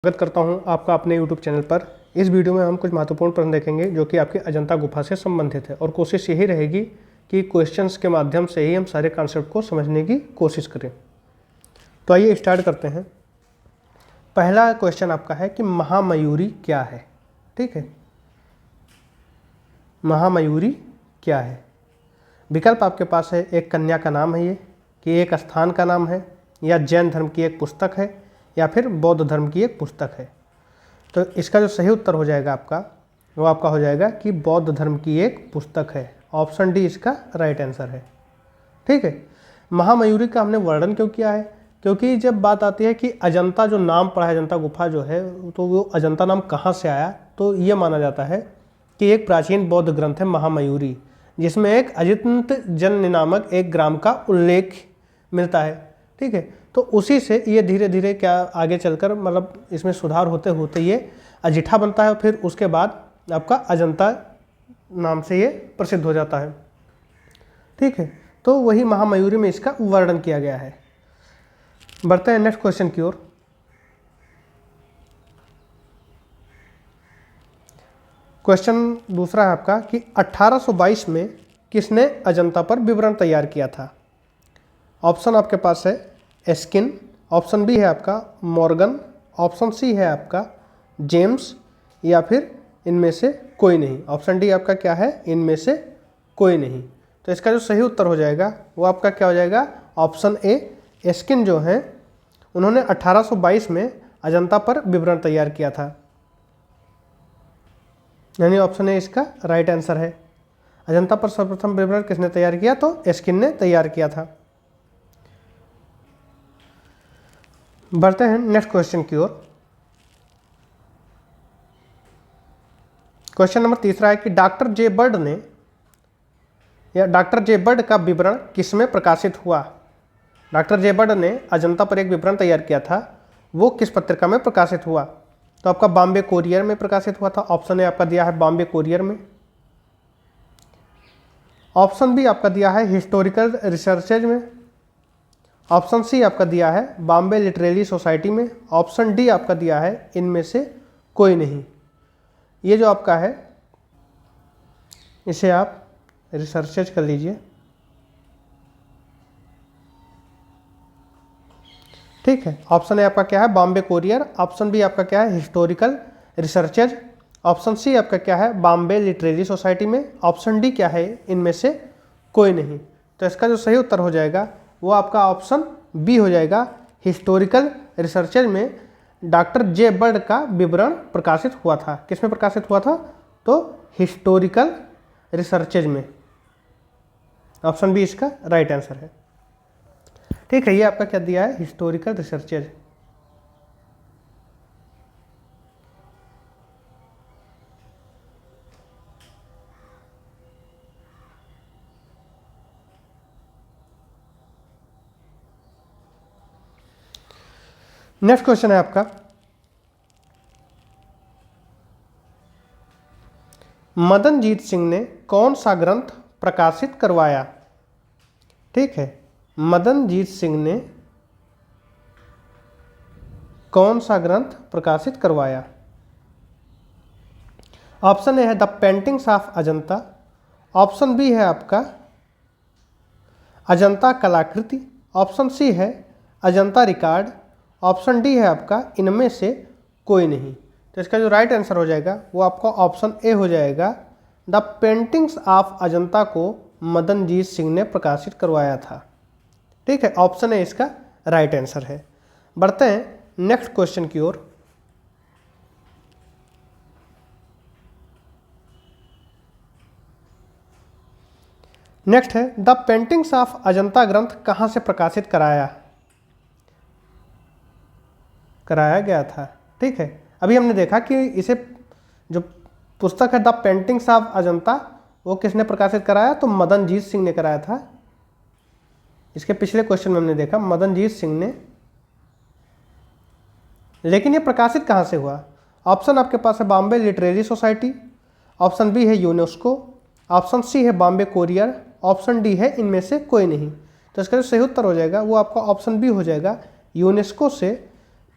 स्वागत करता हूं आपका अपने YouTube चैनल पर। इस वीडियो में हम कुछ महत्वपूर्ण प्रश्न देखेंगे जो कि आपकी अजंता गुफा से संबंधित है और कोशिश यही रहेगी कि क्वेश्चंस के माध्यम से ही हम सारे कॉन्सेप्ट को समझने की कोशिश करें। तो आइए स्टार्ट करते हैं। पहला क्वेश्चन आपका है कि महामयूरी क्या है। ठीक है, महामयूरी क्या है। विकल्प आपके पास है, एक कन्या का नाम है ये, कि एक स्थान का नाम है, या जैन धर्म की एक पुस्तक है, या फिर बौद्ध धर्म की एक पुस्तक है। तो इसका जो सही उत्तर हो जाएगा आपका, वो आपका हो जाएगा कि बौद्ध धर्म की एक पुस्तक है। ऑप्शन डी इसका राइट आंसर है। ठीक है, महामयूरी का हमने वर्णन क्यों किया है, क्योंकि जब बात आती है कि अजंता जो नाम पड़ा है, अजंता गुफा जो है, तो वो अजंता नाम कहाँ से आया, तो ये माना जाता है कि एक प्राचीन बौद्ध ग्रंथ है महामयूरी, जिसमें एक अजिंत जन्य नामक एक ग्राम का उल्लेख मिलता है। ठीक है, तो उसी से ये धीरे धीरे क्या आगे चलकर मतलब इसमें सुधार होते होते ये अजिठा बनता है, फिर उसके बाद आपका अजंता नाम से ये प्रसिद्ध हो जाता है। ठीक है, तो वही महामयूरी में इसका वर्णन किया गया है। बढ़ते हैं नेक्स्ट क्वेश्चन की ओर। क्वेश्चन दूसरा है आपका कि 1822 में किसने अजंता पर विवरण तैयार किया था। ऑप्शन आपके पास है एस्किन, ऑप्शन बी है आपका मॉर्गन, ऑप्शन सी है आपका जेम्स, या फिर इनमें से कोई नहीं। ऑप्शन डी आपका क्या है, इनमें से कोई नहीं। तो इसका जो सही उत्तर हो जाएगा वो आपका क्या हो जाएगा, ऑप्शन ए एस्किन जो है उन्होंने 1822 में अजंता पर विवरण तैयार किया था, यानी ऑप्शन ए इसका राइट आंसर है। अजंता पर सर्वप्रथम विवरण किसने तैयार किया, तो एस्किन ने तैयार किया था। बढ़ते हैं नेक्स्ट क्वेश्चन की ओर। क्वेश्चन नंबर तीसरा है कि डॉक्टर जे बर्ड ने या डॉक्टर जे बर्ड का विवरण किसमें प्रकाशित हुआ। डॉक्टर जे बर्ड ने अजंता पर एक विवरण तैयार किया था, वो किस पत्रिका में प्रकाशित हुआ। तो आपका बॉम्बे कोरियर में प्रकाशित हुआ था। ऑप्शन ए आपका दिया है बॉम्बे कोरियर में। ऑप्शन बी आपका दिया है हिस्टोरिकल रिसर्चेज में। ऑप्शन सी आपका दिया है बॉम्बे लिटरेरी सोसाइटी में। ऑप्शन डी आपका दिया है इनमें से कोई नहीं। ये जो आपका है इसे आप रिसर्चेज कर लीजिए। ठीक है, ऑप्शन ए आपका क्या है बॉम्बे कोरियर, ऑप्शन बी आपका क्या है हिस्टोरिकल रिसर्चेज, ऑप्शन सी आपका क्या है बॉम्बे लिटरेरी सोसाइटी में, ऑप्शन डी क्या है इनमें से कोई नहीं। तो इसका जो सही उत्तर हो जाएगा वो आपका ऑप्शन बी हो जाएगा, हिस्टोरिकल रिसर्चेज में डॉक्टर जे बर्ड का विवरण प्रकाशित हुआ था। किसमें प्रकाशित हुआ था, तो हिस्टोरिकल रिसर्चेज में। ऑप्शन बी इसका राइट आंसर है। ठीक है, ये आपका क्या दिया है, हिस्टोरिकल रिसर्चेज। नेक्स्ट क्वेश्चन है आपका, मदनजीत सिंह ने कौन सा ग्रंथ प्रकाशित करवाया। ठीक है, मदनजीत सिंह ने कौन सा ग्रंथ प्रकाशित करवाया। ऑप्शन ए है the paintings of Ajanta, option B है आपका अजंता कलाकृति, ऑप्शन सी है अजंता रिकॉर्ड, ऑप्शन डी है आपका इनमें से कोई नहीं। तो इसका जो राइट आंसर हो जाएगा वो आपका ऑप्शन ए हो जाएगा, द पेंटिंग्स ऑफ अजंता को मदनजीत सिंह ने प्रकाशित करवाया था। ठीक है, ऑप्शन ए इसका राइट आंसर है। बढ़ते हैं नेक्स्ट क्वेश्चन की ओर। नेक्स्ट है द पेंटिंग्स ऑफ अजंता ग्रंथ कहाँ से प्रकाशित कराया गया था। ठीक है, अभी हमने देखा कि इसे जो पुस्तक है द पेंटिंग्स ऑफ अजंता वो किसने प्रकाशित कराया, तो मदनजीत सिंह ने कराया था। इसके पिछले क्वेश्चन में हमने देखा मदनजीत सिंह ने, लेकिन ये प्रकाशित कहाँ से हुआ। ऑप्शन आपके पास है Bombay literary society, option B है यूनेस्को, ऑप्शन सी है बॉम्बे कोरियर, ऑप्शन डी है इनमें से कोई नहीं। तो इसका जो सही उत्तर हो जाएगा वो आपका ऑप्शन बी हो जाएगा, यूनेस्को से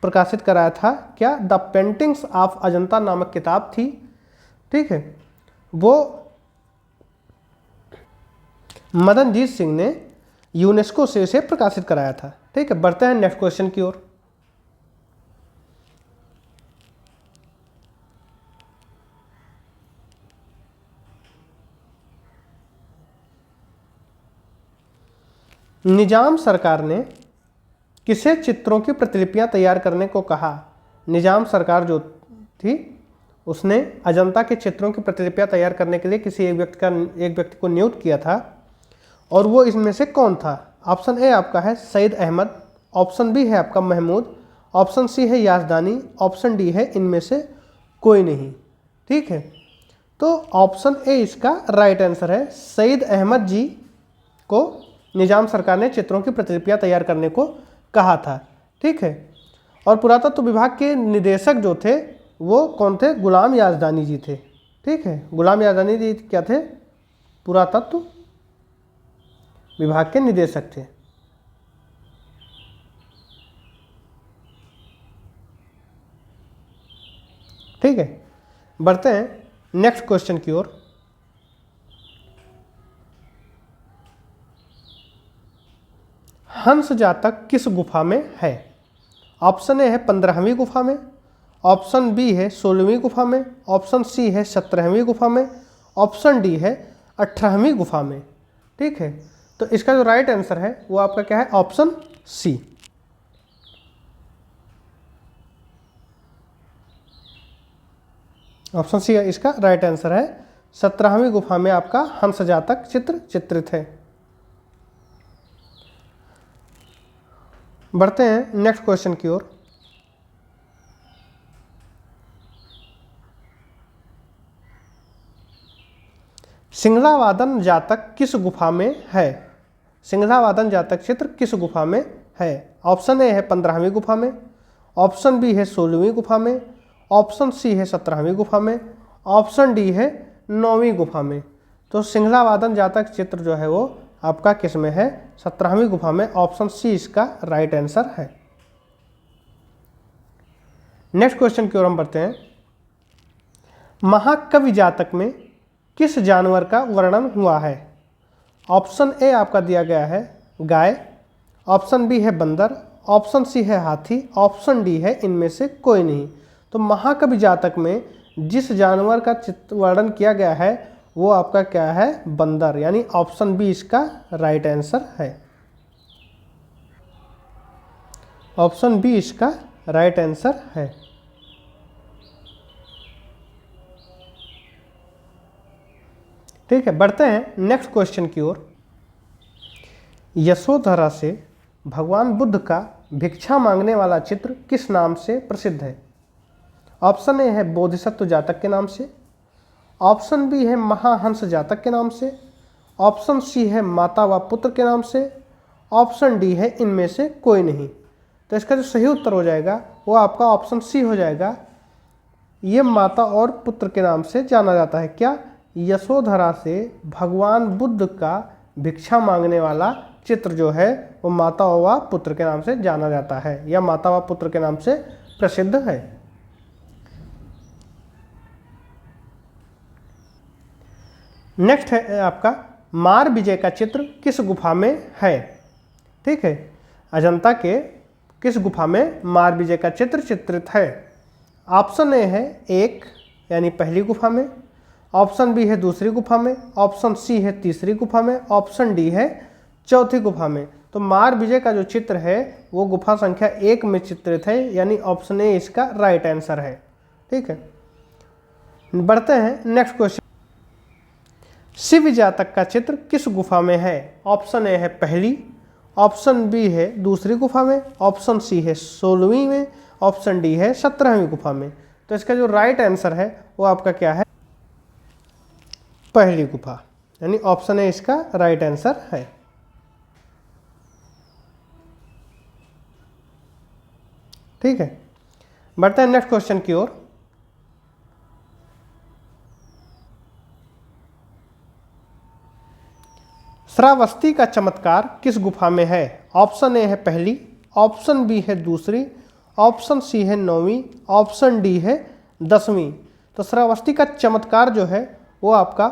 प्रकाशित कराया था। क्या? द पेंटिंग्स ऑफ अजंता नामक किताब थी, ठीक है, वो मदनजीत सिंह ने यूनेस्को से इसे प्रकाशित कराया था। ठीक है, बढ़ते हैं नेक्स्ट क्वेश्चन की ओर। निजाम सरकार ने किसे चित्रों की प्रतिलिपियां तैयार करने को कहा? निजाम सरकार जो थी उसने अजंता के चित्रों की प्रतिलिपियां तैयार करने के लिए किसी एक व्यक्ति को नियुक्त किया था, और वो इसमें से कौन था? ऑप्शन ए आपका है सईद अहमद, ऑप्शन बी है आपका महमूद, ऑप्शन सी है याजदानी, ऑप्शन डी है इनमें से कोई नहीं। ठीक है, तो ऑप्शन ए इसका राइट आंसर है। सईद अहमद जी को निजाम सरकार ने चित्रों की प्रतिलिपियां तैयार करने को कहा था। ठीक है, और पुरातत्व विभाग के निदेशक जो थे वो कौन थे? गुलाम याजदानी जी थे। ठीक है, गुलाम याजदानी जी क्या थे? पुरातत्व विभाग के निदेशक थे। ठीक है, बढ़ते हैं नेक्स्ट क्वेश्चन की ओर। हंस जातक किस गुफा में है? ऑप्शन ए है 15वीं गुफा में, ऑप्शन बी है 16वीं गुफा में, ऑप्शन सी है 17वीं गुफा में, ऑप्शन डी है 18वीं गुफा में। ठीक है, तो इसका जो राइट आंसर है वो आपका क्या है? Option C. ऑप्शन सी इसका राइट आंसर है। 17वीं गुफा में आपका हंस जातक चित्र चित्रित है। बढ़ते हैं नेक्स्ट क्वेश्चन की ओर। सिंगलावादन जातक किस गुफा में है? सिंगलावादन जातक चित्र किस गुफा में है? ऑप्शन ए है 15वीं गुफा में, ऑप्शन बी है 16वीं गुफा में, ऑप्शन सी है 17वीं गुफा में, ऑप्शन डी है 9वीं गुफा में। तो सिंगलावादन जातक चित्र जो है वो आपका किस में है? 17वीं गुफा में। ऑप्शन सी इसका राइट आंसर है। नेक्स्ट क्वेश्चन की ओर हम बढ़ते हैं। महाकवि जातक में किस जानवर का वर्णन हुआ है? ऑप्शन ए आपका दिया गया है गाय, ऑप्शन बी है बंदर, ऑप्शन सी है हाथी, ऑप्शन डी है इनमें से कोई नहीं। तो महाकवि जातक में जिस जानवर का वर्णन किया गया है वो आपका क्या है? बंदर, यानी ऑप्शन बी इसका राइट आंसर है। ऑप्शन बी इसका राइट आंसर है। ठीक है, बढ़ते हैं नेक्स्ट क्वेश्चन की ओर। यशोधरा से भगवान बुद्ध का भिक्षा मांगने वाला चित्र किस नाम से प्रसिद्ध है? ऑप्शन ए है बोधिसत्व जातक के नाम से, ऑप्शन बी है महाहंस जातक के नाम से, ऑप्शन सी है माता व पुत्र के नाम से, ऑप्शन डी है इनमें से कोई नहीं। तो इसका जो सही उत्तर हो जाएगा वो आपका ऑप्शन सी हो जाएगा। ये माता और पुत्र के नाम से जाना जाता है। क्या? यशोधरा से भगवान बुद्ध का भिक्षा मांगने वाला चित्र जो है वो माता व पुत्र के नाम से जाना जाता है, या माता व पुत्र के नाम से प्रसिद्ध है। नेक्स्ट है आपका मार विजय का चित्र किस गुफा में है? ठीक है, अजंता के किस गुफा में मार विजय का चित्र चित्रित है? ऑप्शन ए है 1 यानी पहली गुफा में, ऑप्शन बी है दूसरी गुफा में, ऑप्शन सी है तीसरी गुफा में, ऑप्शन डी है चौथी गुफा में। तो मार विजय का जो चित्र है वो गुफा संख्या 1 में चित्रित है, यानी ऑप्शन ए इसका राइट आंसर है। ठीक है, बढ़ते हैं नेक्स्ट क्वेश्चन। शिव जातक का चित्र किस गुफा में है? ऑप्शन ए है पहली, ऑप्शन बी है दूसरी गुफा में, ऑप्शन सी है 16वीं में, ऑप्शन डी है 17वीं गुफा में। तो इसका जो राइट आंसर है वो आपका क्या है? पहली गुफा, यानी ऑप्शन ए इसका राइट आंसर है। ठीक है, बढ़ते हैं नेक्स्ट क्वेश्चन की ओर। श्रावस्ती का चमत्कार किस गुफा में है? ऑप्शन ए है पहली, ऑप्शन बी है दूसरी, ऑप्शन सी है 9वीं, ऑप्शन डी है 10वीं। तो श्रावस्ती का चमत्कार जो है वो आपका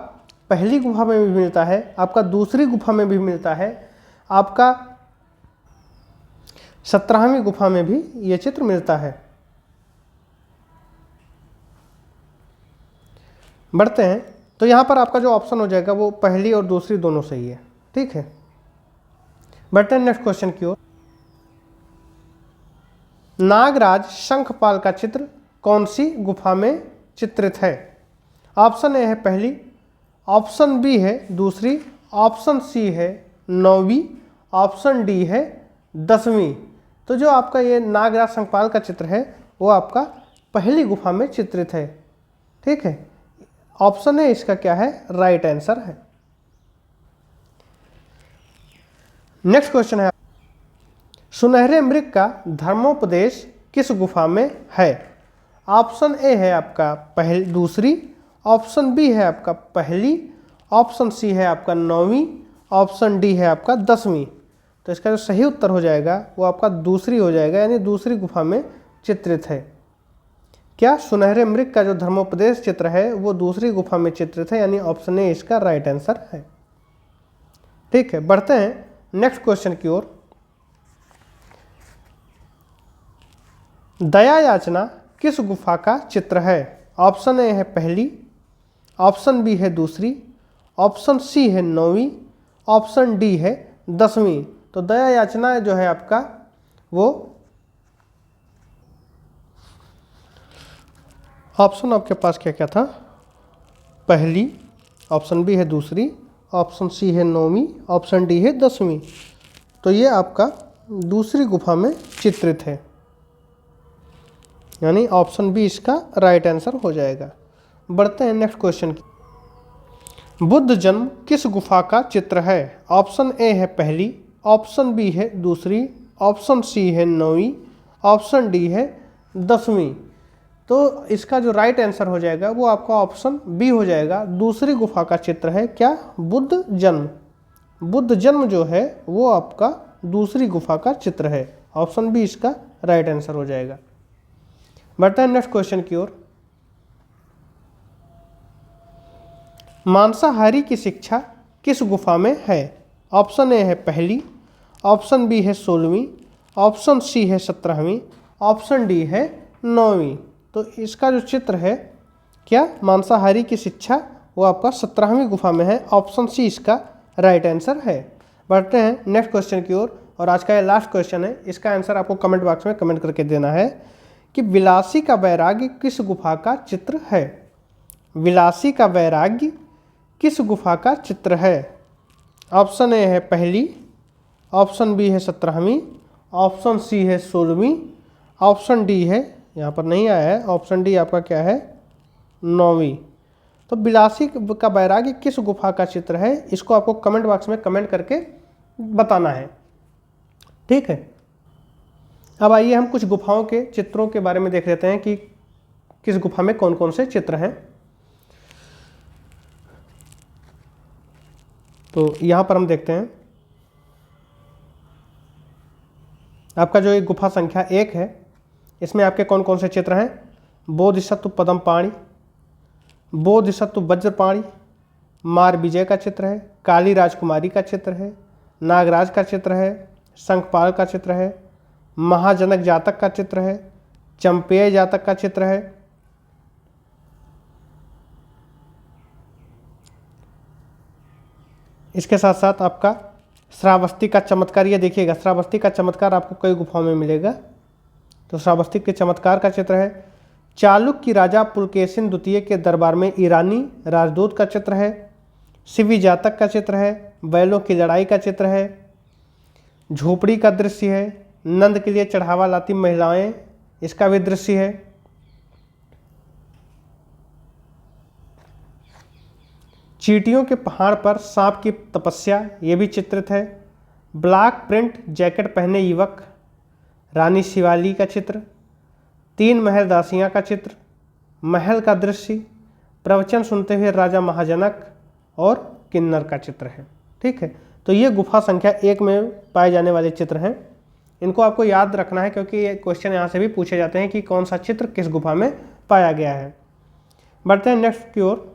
पहली गुफा में भी मिलता है, आपका दूसरी गुफा में भी मिलता है, आपका 17वीं गुफा में भी ये चित्र मिलता है। बढ़ते हैं, तो यहाँ पर आपका जो ऑप्शन हो जाएगा वो पहली और दूसरी दोनों सही है। ठीक है, बढ़ते हैं नेक्स्ट क्वेश्चन की ओर। नागराज शंखपाल का चित्र कौन सी गुफा में चित्रित है? ऑप्शन ए है पहली, ऑप्शन बी है दूसरी, ऑप्शन सी है 9वीं, ऑप्शन डी है 10वीं। तो जो आपका ये नागराज शंखपाल का चित्र है वो आपका पहली गुफा में चित्रित है। ठीक है, ऑप्शन ए इसका क्या है, राइट आंसर है। नेक्स्ट क्वेश्चन है, सुनहरे मृग का धर्मोपदेश किस गुफा में है? ऑप्शन ए है आपका पहली दूसरी, ऑप्शन बी है आपका पहली, ऑप्शन सी है आपका 9वीं, ऑप्शन डी है आपका 10वीं। तो इसका जो सही उत्तर हो जाएगा वो आपका दूसरी हो जाएगा, यानी दूसरी गुफा में चित्रित है। क्या सुनहरे मृग का जो धर्मोपदेश चित्र है वो दूसरी गुफा में चित्रित है, यानी ऑप्शन ए इसका राइट आंसर है। ठीक है, बढ़ते हैं नेक्स्ट क्वेश्चन की ओर। दया याचना किस गुफा का चित्र है? ऑप्शन ए है पहली, ऑप्शन बी है दूसरी, ऑप्शन सी है 9वीं, ऑप्शन डी है 10वीं। तो दया याचना जो है आपका वो ऑप्शन आपके पास क्या क्या था, पहली, ऑप्शन बी है दूसरी, ऑप्शन सी है 9वीं, ऑप्शन डी है 10वीं। तो ये आपका दूसरी गुफा में चित्रित है, यानी ऑप्शन बी इसका राइट आंसर हो जाएगा। बढ़ते हैं नेक्स्ट क्वेश्चन की। बुद्ध जन्म किस गुफा का चित्र है? ऑप्शन ए है पहली, ऑप्शन बी है दूसरी, ऑप्शन सी है 9वीं, ऑप्शन डी है 10वीं। तो इसका जो राइट आंसर हो जाएगा वो आपका ऑप्शन बी हो जाएगा, दूसरी गुफा का चित्र है। क्या? बुद्ध जन्म। बुद्ध जन्म जो है वो आपका दूसरी गुफा का चित्र है, ऑप्शन बी इसका राइट आंसर हो जाएगा। बढ़ते हैं नेक्स्ट क्वेश्चन की ओर। मांसाहारी की शिक्षा किस गुफा में है? ऑप्शन ए है पहली, ऑप्शन बी है 16वीं, ऑप्शन सी है 17वीं, ऑप्शन डी है 9वीं। तो इसका जो चित्र है, क्या मांसाहारी की शिक्षा, वो आपका 17वीं गुफा में है, ऑप्शन सी इसका राइट आंसर है। बढ़ते हैं नेक्स्ट क्वेश्चन की ओर, और आज का ये लास्ट क्वेश्चन है। इसका आंसर आपको कमेंट बॉक्स में कमेंट करके देना है कि विलासी का वैराग्य किस गुफा का चित्र है? विलासी का वैराग्य किस गुफा का चित्र है? ऑप्शन ए है पहली, ऑप्शन बी है 17वीं, ऑप्शन सी है 16वीं, ऑप्शन डी है, यहाँ पर नहीं आया है, ऑप्शन डी आपका क्या है, 9वीं। तो विलासी का वैराग्य किस गुफा का चित्र है, इसको आपको कमेंट बॉक्स में कमेंट करके बताना है। ठीक है, अब आइए हम कुछ गुफाओं के चित्रों के बारे में देख लेते हैं कि किस गुफा में कौन कौन से चित्र हैं। तो यहाँ पर हम देखते हैं, आपका जो एक गुफा संख्या 1 है, इसमें आपके कौन कौन से चित्र हैं? बोधिसत्व पद्मपाणि, बोधिसत्व वज्रपाणि, मार विजय का चित्र है, काली राजकुमारी का चित्र है, नागराज का चित्र है, शंखपाल का चित्र है, महाजनक जातक का चित्र है, चंपेय जातक का चित्र है, इसके साथ साथ आपका श्रावस्ती का चमत्कार। ये देखिएगा, श्रावस्ती का चमत्कार आपको कई गुफाओं में मिलेगा। तो श्रावस्ती के चमत्कार का चित्र है। चालुक्य राजा पुलकेशिन द्वितीय के दरबार में ईरानी राजदूत का चित्र है। शिवी जातक का चित्र है। बैलों की लड़ाई का चित्र है। झोपड़ी का दृश्य है। नंद के लिए चढ़ावा लाती महिलाएं, इसका भी दृश्य है। चींटियों के पहाड़ पर सांप की तपस्या, ये भी चित्रित है। ब्लैक प्रिंट जैकेट पहने युवक, रानी शिवाली का चित्र, 3 महल दासियां का चित्र, महल का दृश्य, प्रवचन सुनते हुए राजा महाजनक और किन्नर का चित्र है। ठीक है, तो ये गुफा संख्या 1 में पाए जाने वाले चित्र हैं। इनको आपको याद रखना है क्योंकि ये क्वेश्चन यहाँ से भी पूछे जाते हैं कि कौन सा चित्र किस गुफा में पाया गया है। बढ़ते हैं नेक्स्ट की ओर।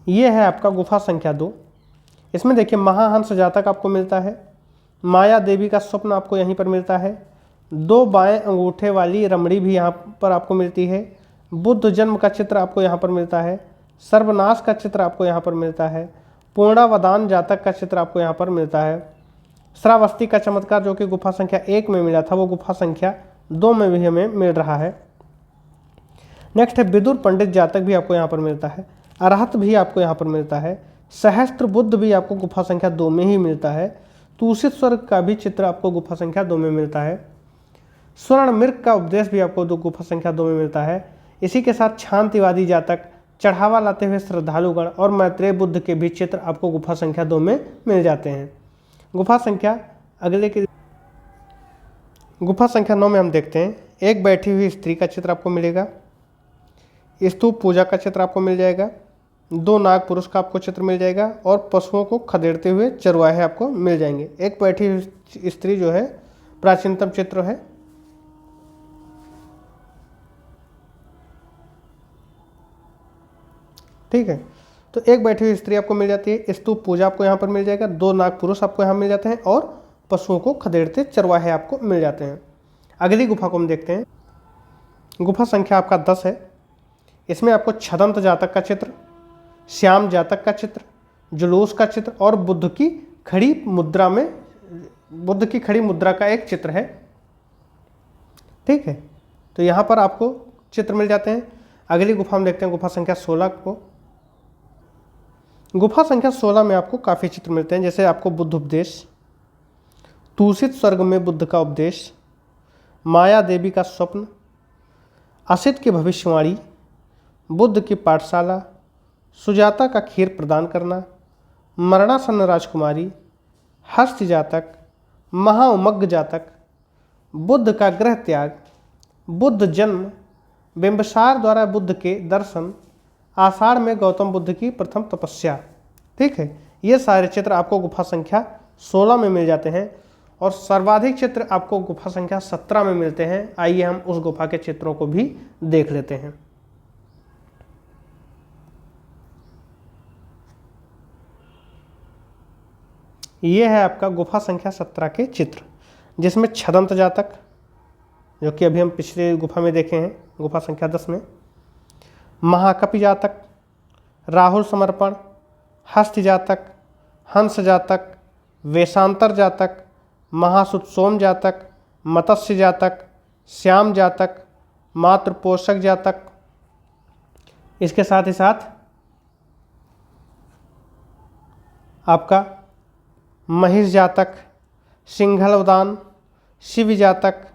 ये है आपका गुफा संख्या 2। इसमें देखिए महाहंस जातक आपको मिलता है, माया देवी का स्वप्न आपको यहीं पर मिलता है, 2 बाएं अंगूठे वाली रमणी भी यहाँ पर आपको मिलती है, बुद्ध जन्म का चित्र आपको यहाँ पर मिलता है, सर्वनाश का चित्र आपको यहाँ पर मिलता है, पूर्णावदान जातक का चित्र आपको यहाँ पर मिलता है, श्रावस्ती का चमत्कार जो कि गुफा संख्या 1 में मिला था वो गुफा संख्या 2 में भी हमें मिल रहा है। नेक्स्ट है विदुर पंडित जातक भी आपको यहाँ पर मिलता है, अरहत भी आपको यहाँ पर मिलता है, सहस्त्र बुद्ध भी आपको गुफा संख्या 2 में ही मिलता है, तूषित स्वर्ग का भी चित्र आपको गुफा संख्या 2 में मिलता है, स्वर्ण मृग का उपदेश भी आपको गुफा संख्या 2 में मिलता है। इसी के साथ शांतिवादी जातक, चढ़ावा लाते हुए श्रद्धालुगण और मैत्रेय बुद्ध के भी चित्र आपको गुफा संख्या 2 में मिल जाते हैं। गुफा संख्या 9 में हम देखते हैं, एक बैठी हुई स्त्री का चित्र आपको मिलेगा, स्तूप पूजा का चित्र आपको मिल जाएगा, 2 नाग पुरुष का आपको चित्र मिल जाएगा और पशुओं को खदेड़ते हुए चरवाहे आपको मिल जाएंगे। एक बैठी हुई स्त्री जो है प्राचीनतम चित्र है। ठीक है, तो एक बैठी हुई स्त्री आपको मिल जाती है, स्तूप पूजा आपको यहाँ पर मिल जाएगा, 2 नाग पुरुष आपको यहाँ मिल जाते हैं और पशुओं को खदेड़ते चरवाहे आपको मिल जाते हैं। अगली गुफा को हम देखते हैं, गुफा संख्या आपका 10 है। इसमें आपको छदंत जातक का चित्र, श्याम जातक का चित्र, जुलूस का चित्र और बुद्ध की खड़ी मुद्रा का एक चित्र है। ठीक है, तो यहाँ पर आपको चित्र मिल जाते हैं। अगली गुफा हम देखते हैं गुफा संख्या 16 को। गुफा संख्या 16 में आपको काफ़ी चित्र मिलते हैं, जैसे आपको बुद्ध उपदेश, तूषित स्वर्ग में बुद्ध का उपदेश, माया देवी का स्वप्न, असित की भविष्यवाणी, बुद्ध की पाठशाला, सुजाता का खीर प्रदान करना, मरणासन्न राजकुमारी, हस्त जातक, महाउमग्ग जातक, बुद्ध का गृह त्याग, बुद्ध जन्म, बिंबसार द्वारा बुद्ध के दर्शन, आषाढ़ में गौतम बुद्ध की प्रथम तपस्या। ठीक है, ये सारे चित्र आपको गुफा संख्या 16 में मिल जाते हैं और सर्वाधिक चित्र आपको गुफा संख्या 17 में मिलते हैं। आइए हम उस गुफा के चित्रों को भी देख लेते हैं। ये है आपका गुफा संख्या 17 के चित्र, जिसमें छदंत जातक जो कि अभी हम पिछले गुफा में देखे हैं गुफा संख्या 10 में, महाकपि जातक, राहुल समर्पण, हस्त जातक, हंस जातक, वेशांतर जातक, महासुत्सोम जातक, मत्स्य जातक, श्याम जातक, मातृपोषक जातक, इसके साथ ही साथ आपका महिष जातक, सिंघलवदान, शिव जातक,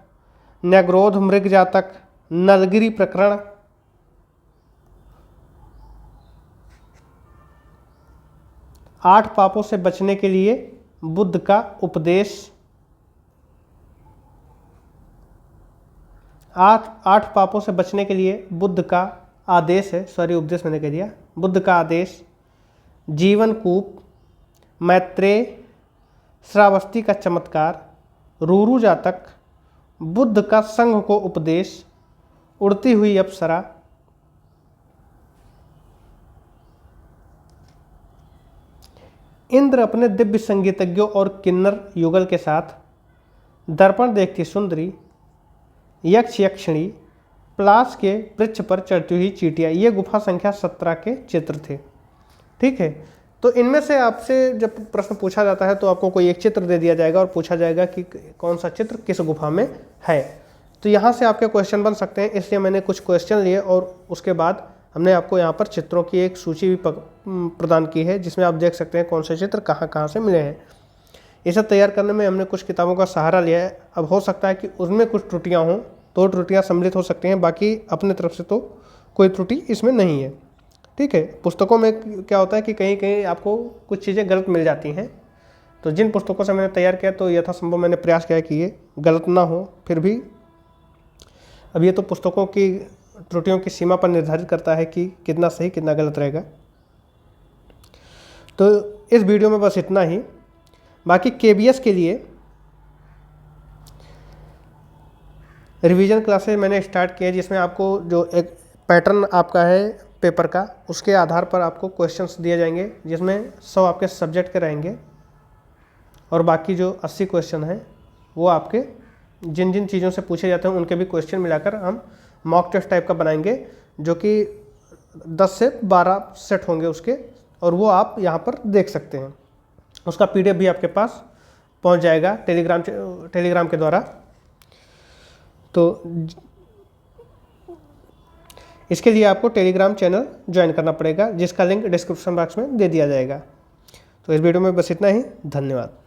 न्यग्रोध मृग जातक, नलगिरी प्रकरण, आठ पापों से बचने के लिए बुद्ध का उपदेश, आठ पापों से बचने के लिए बुद्ध का आदेश है, सॉरी उपदेश मैंने कह दिया, बुद्ध का आदेश, जीवन कूप, मैत्रेय, श्रावस्ती का चमत्कार, रूरू जातक, बुद्ध का संघ को उपदेश, उड़ती हुई अप्सरा, इंद्र अपने दिव्य संगीतज्ञों और किन्नर युगल के साथ, दर्पण देखती सुंदरी, यक्ष यक्षिणी, प्लास के वृक्ष पर चढ़ती हुई चींटियाँ, ये गुफा संख्या 17 के चित्र थे। ठीक है, तो इनमें से आपसे जब प्रश्न पूछा जाता है तो आपको कोई एक चित्र दे दिया जाएगा और पूछा जाएगा कि कौन सा चित्र किस गुफा में है। तो यहाँ से आपके क्वेश्चन बन सकते हैं, इसलिए मैंने कुछ क्वेश्चन लिए और उसके बाद हमने आपको यहाँ पर चित्रों की एक सूची भी प्रदान की है, जिसमें आप देख सकते हैं कौन से चित्र कहाँ कहाँ से मिले हैं। इसे तैयार करने में हमने कुछ किताबों का सहारा लिया है। अब हो सकता है कि उसमें कुछ त्रुटियाँ हों, तो त्रुटियाँ सम्मिलित हो सकती हैं, बाकी अपने तरफ से तो कोई त्रुटि इसमें नहीं है। ठीक है, पुस्तकों में क्या होता है कि कहीं कहीं आपको कुछ चीज़ें गलत मिल जाती हैं, तो जिन पुस्तकों से मैंने तैयार किया तो यथासंभव मैंने प्रयास किया कि ये गलत ना हो। फिर भी अब ये तो पुस्तकों की त्रुटियों की सीमा पर निर्धारित करता है कि कितना सही कितना गलत रहेगा। तो इस वीडियो में बस इतना ही। बाकी KBS के लिए रिवीजन क्लासेस मैंने स्टार्ट किए, जिसमें आपको जो एक पैटर्न आपका है पेपर का, उसके आधार पर आपको क्वेश्चंस दिए जाएंगे, जिसमें 100 आपके सब्जेक्ट के रहेंगे और बाकी जो 80 क्वेश्चन हैं वो आपके जिन जिन चीज़ों से पूछे जाते हैं उनके भी क्वेश्चन मिलाकर हम मॉक टेस्ट टाइप का बनाएंगे, जो कि 10 से 12 सेट होंगे उसके, और वो आप यहाँ पर देख सकते हैं। उसका PDF भी आपके पास पहुँच जाएगा टेलीग्राम के द्वारा। तो इसके लिए आपको टेलीग्राम चैनल ज्वाइन करना पड़ेगा, जिसका लिंक डिस्क्रिप्शन बॉक्स में दे दिया जाएगा। तो इस वीडियो में बस इतना ही, धन्यवाद।